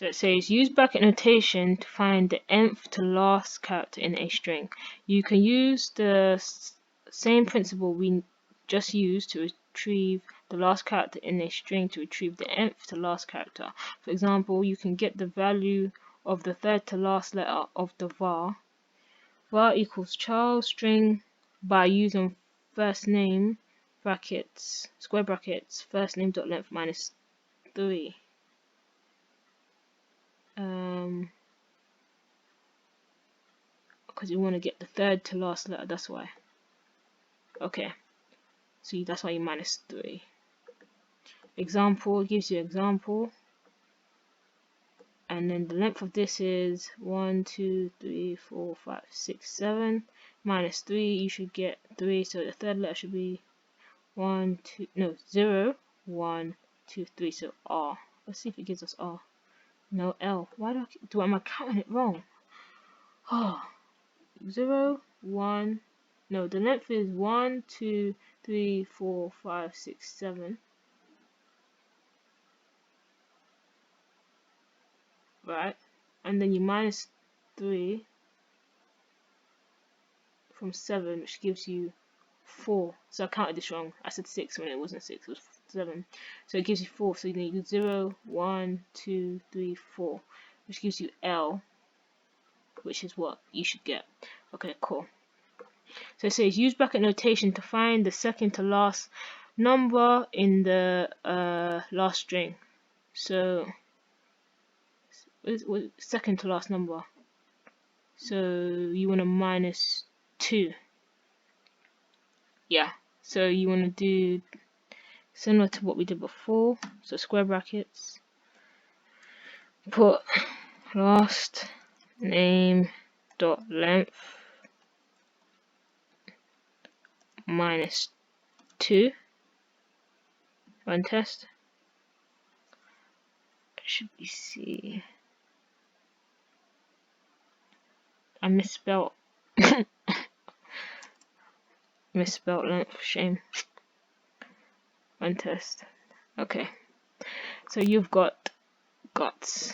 So it says use bracket notation to find the nth to last character in a string. You can use the same principle we just used to retrieve the last character in a string to retrieve the nth to last character. For example, you can get the value of the third to last letter of the var equals child string by using first name brackets square brackets first name dot length minus 3. Because you want to get the third to last letter, that's why. Okay, so that's why you minus 3. Example gives you example, and then the length of this is 1 2 3 4 5 6 7 minus 3. You should get 3, so the third letter should be 0 1 2 3. So R. Let's see if it gives us R. No, L. Why am I counting it wrong? Oh, 0 1. No, the length is 1 2 3 4 5 6 7. Right, and then you minus 3 from 7, which gives you 4. So I counted this wrong. I said 6 when it wasn't 6, it was 7. So it gives you 4. So you need 0 1 2 3 4, which gives you L, which is what you should get. Okay, cool. So it says use bracket notation to find the second to last number in the last string. So what is second to last number? So you want to minus 2. Yeah, so you want to do similar to what we did before. So square brackets, put last name dot length minus 2. Run test. It should be C. I misspelled length. Shame. Run test. Okay. So you've got guts.